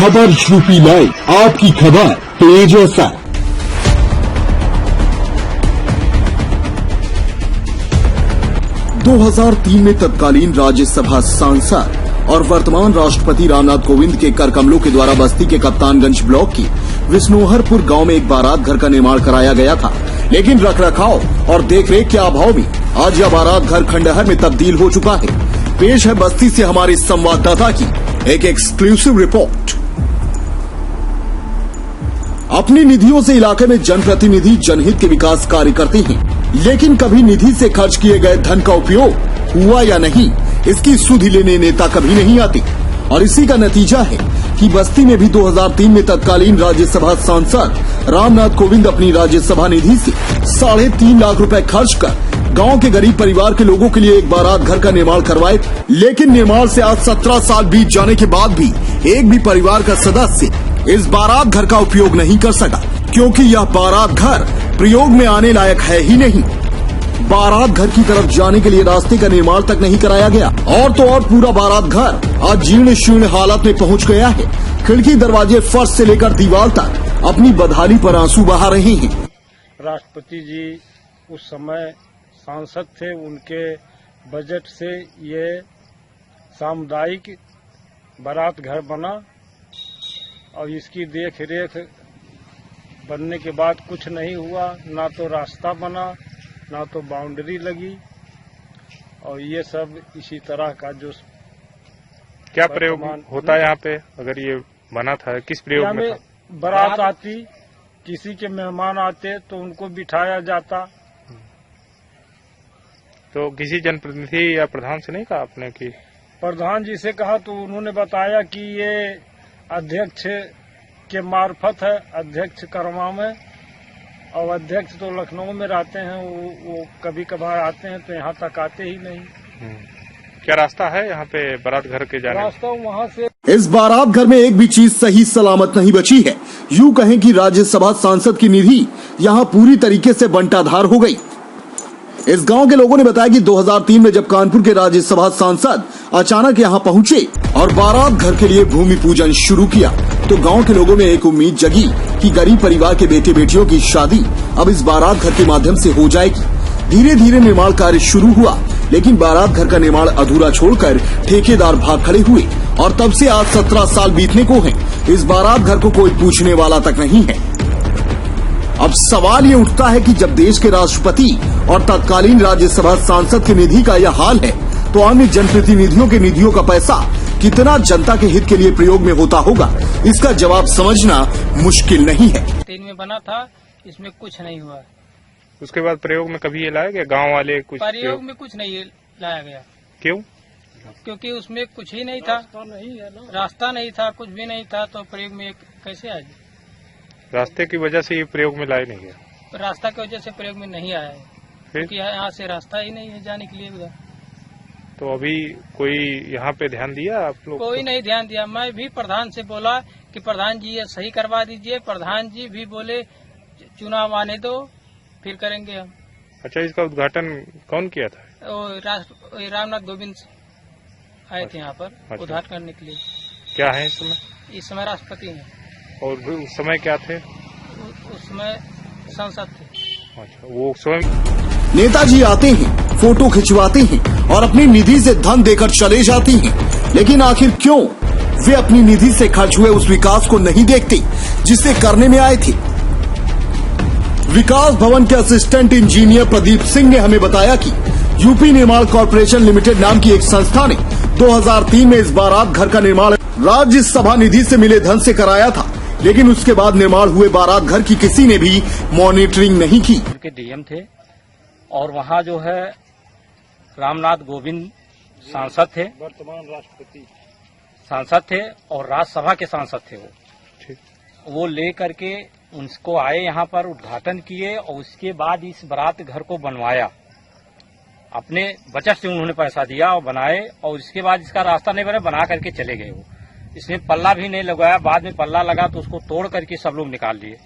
खबर UP live, आपकी खबर तेज असर। दो 2003 में तत्कालीन राज्यसभा सांसद और वर्तमान राष्ट्रपति रामनाथ कोविंद के कर कमलों के द्वारा बस्ती के कप्तानगंज ब्लॉक की विष्णुहरपुर गांव में एक बारात घर का निर्माण कराया गया था, लेकिन रखरखाव और देखरेख के अभाव में आज यह बारात घर खंडहर में तब्दील हो चुका है। पेश है बस्ती से हमारे संवाददाता की एक एक्सक्लूसिव रिपोर्ट। अपनी निधियों से इलाके में जनप्रतिनिधि जनहित के विकास कार्य करते हैं, लेकिन कभी निधि से खर्च किए गए धन का उपयोग हुआ या नहीं, इसकी सुधि लेने नेता कभी नहीं आते। और इसी का नतीजा है कि बस्ती में भी 2003 में तत्कालीन राज्यसभा सांसद रामनाथ कोविंद अपनी राज्यसभा निधि से 3.5 लाख रुपए खर्च कर गांव के गरीब परिवार के लोगों के लिए एक बारात घर का निर्माण करवाए, लेकिन निर्माण से आज 17 साल बीत जाने के बाद भी एक भी परिवार का सदस्य इस बारात घर का उपयोग नहीं कर सका, क्योंकि यह बारात घर प्रयोग में आने लायक है ही नहीं। बारात घर की तरफ जाने के लिए रास्ते का निर्माण तक नहीं कराया गया, और तो और पूरा बारात घर आज जीर्ण शीर्ण हालत में पहुंच गया है। खिड़की दरवाजे फर्श से लेकर दीवार तक अपनी बदहाली पर आंसू बहा रहे हैं। राष्ट्रपति जी उस समय सांसद थे, उनके बजट से ये सामुदायिक बारात घर बना और इसकी देख रेख बनने के बाद कुछ नहीं हुआ, ना तो रास्ता बना ना तो बाउंड्री लगी, और ये सब इसी तरह का जो क्या प्रयोग होता है यहाँ पे? अगर ये बना था किस प्रयोग में था? बारात आती, किसी के मेहमान आते तो उनको बिठाया जाता। तो किसी जनप्रतिनिधि या प्रधान से नहीं कहा आपने कि? प्रधान जी से कहा तो उन्होंने बताया कि ये अध्यक्ष के मार्फत है, अध्यक्ष करवा में, और अध्यक्ष तो लखनऊ में रहते हैं, वो कभी कभार आते हैं तो यहाँ तक आते ही नहीं। क्या रास्ता है यहाँ पे बारात घर के जाने? रास्ता वहाँ से इस बारात घर में एक भी चीज सही सलामत नहीं बची है। यूं कहें कि राज्यसभा सांसद की निधि यहाँ पूरी तरीके से बंटाधार हो गई। इस गांव के लोगों ने बताया कि 2003 में जब कानपुर के राज्यसभा सांसद अचानक यहां पहुंचे और बारात घर के लिए भूमि पूजन शुरू किया, तो गांव के लोगों में एक उम्मीद जगी कि गरीब परिवार के बेटे बेटियों की शादी अब इस बारात घर के माध्यम से हो जाएगी। धीरे धीरे निर्माण कार्य शुरू हुआ, लेकिन बारात घर का निर्माण अधूरा छोड़कर ठेकेदार भाग खड़े हुए, और तब से आज 17 साल बीतने को है, इस बारात घर को कोई पूछने वाला तक नहीं है। अब सवाल ये उठता है कि जब देश के राष्ट्रपति और तत्कालीन राज्यसभा सांसद की निधि का यह हाल है, तो अन्य जनप्रतिनिधियों के निधियों का पैसा कितना जनता के हित के लिए प्रयोग में होता होगा, इसका जवाब समझना मुश्किल नहीं है। 3 में बना था, इसमें कुछ नहीं हुआ। उसके बाद प्रयोग में कभी ये लाया गया? गांव वाले कुछ प्रयोग में कुछ नहीं लाया गया। क्यों? क्योंकि उसमें कुछ ही नहीं था, रास्ता नहीं था, कुछ भी नहीं था, तो प्रयोग में कैसे आ जाए? रास्ते की वजह से ये प्रयोग में लाया नहीं गया। रास्ता की वजह से प्रयोग में नहीं आया है, क्योंकि यहाँ से रास्ता ही नहीं है जाने के लिए उधर। तो अभी कोई यहाँ पे ध्यान दिया आप लोग? कोई नहीं ध्यान दिया। मैं भी प्रधान से बोला कि प्रधान जी ये सही करवा दीजिए, प्रधान जी भी बोले चुनाव आने दो फिर करेंगे हम। अच्छा, इसका उद्घाटन कौन किया था? रामनाथ कोविंद आए थे यहाँ पर। अच्छा। उद्घाटन करने के लिए। क्या है इस समय? इस समय राष्ट्रपति हैं। और उस समय क्या थे? उस समय सांसद थे। अच्छा, वो स्वयं नेताजी आते हैं, फोटो खिंचवाते हैं और अपनी निधि से धन देकर चले जाते हैं, लेकिन आखिर क्यों वे अपनी निधि से खर्च हुए उस विकास को नहीं देखते जिसे करने में आए थे? विकास भवन के असिस्टेंट इंजीनियर प्रदीप सिंह ने हमें बताया कि यूपी निर्माण कॉर्पोरेशन लिमिटेड नाम की एक संस्था ने 2003 में इस बारात घर का निर्माण राज्यसभा निधि से मिले धन से कराया था, लेकिन उसके बाद निर्माण हुए बारात घर की किसी ने भी मॉनिटरिंग नहीं की। उनके डीएम थे, और वहाँ जो है रामनाथ कोविंद सांसद थे, वर्तमान राष्ट्रपति सांसद थे और राज्यसभा के सांसद थे। वो ले करके उनको आए, यहाँ पर उद्घाटन किए, और उसके बाद इस बारात घर को बनवाया। अपने बचत से उन्होंने पैसा दिया और बनाए, और उसके बाद इसका रास्ता नहीं बना करके चले गए। वो इसमें पल्ला भी नहीं लगाया, बाद में पल्ला लगा तो उसको तोड़ करके सब लोग निकाल लिए।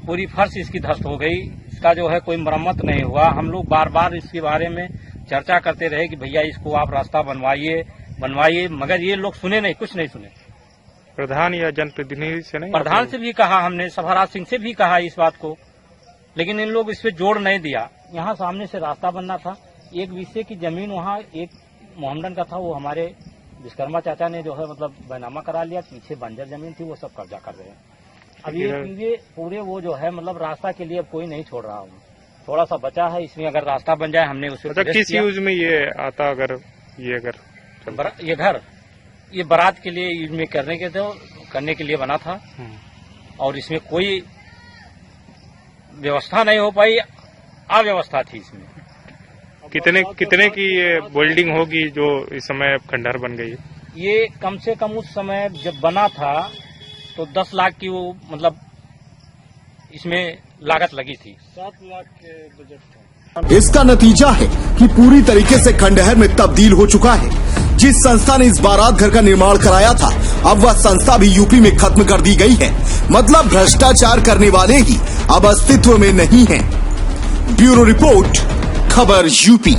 पूरी फर्श इसकी ध्वस्त हो गई, इसका जो है कोई मरम्मत नहीं हुआ। हम लोग बार बार इसके बारे में चर्चा करते रहे कि भैया इसको आप रास्ता बनवाइए, मगर ये लोग सुने नहीं, कुछ नहीं सुने। प्रधान या जनप्रतिनिधि से नहीं? प्रधान से भी कहा हमने, सभाराज सिंह से भी कहा इस बात को, लेकिन इन लोग इस पे जोड़ नहीं दिया। यहाँ सामने से रास्ता बनना था, एक विषय की जमीन वहाँ एक मोहम्मदन का था, वो हमारे विश्वकर्मा चाचा ने जो है मतलब बैनामा करा लिया, पीछे बंजर जमीन थी वो सब कब्जा कर रहे हैं। अब ये पूरे वो जो है मतलब रास्ता के लिए अब कोई नहीं छोड़ रहा हूँ, थोड़ा सा बचा है, इसमें अगर रास्ता बन जाए हमने उसे किस यूज में ये आता? अगर ये घर ये बारात के लिए यूज में करने के लिए बना था, और इसमें कोई व्यवस्था नहीं हो पाई, अव्यवस्था थी इसमें। कितने की ये बिल्डिंग होगी जो इस समय खंडहर बन गई? ये कम से कम उस समय जब बना था तो 10 लाख की वो मतलब इसमें लागत लगी थी। 7 लाख के बजट था। इसका नतीजा है कि पूरी तरीके से खंडहर में तब्दील हो चुका है। जिस संस्था ने इस बारात घर का निर्माण कराया था, अब वह संस्था भी यूपी में खत्म कर दी गई है। मतलब भ्रष्टाचार करने वाले ही अब अस्तित्व में नहीं हैं। ब्यूरो रिपोर्ट, खबर यूपी।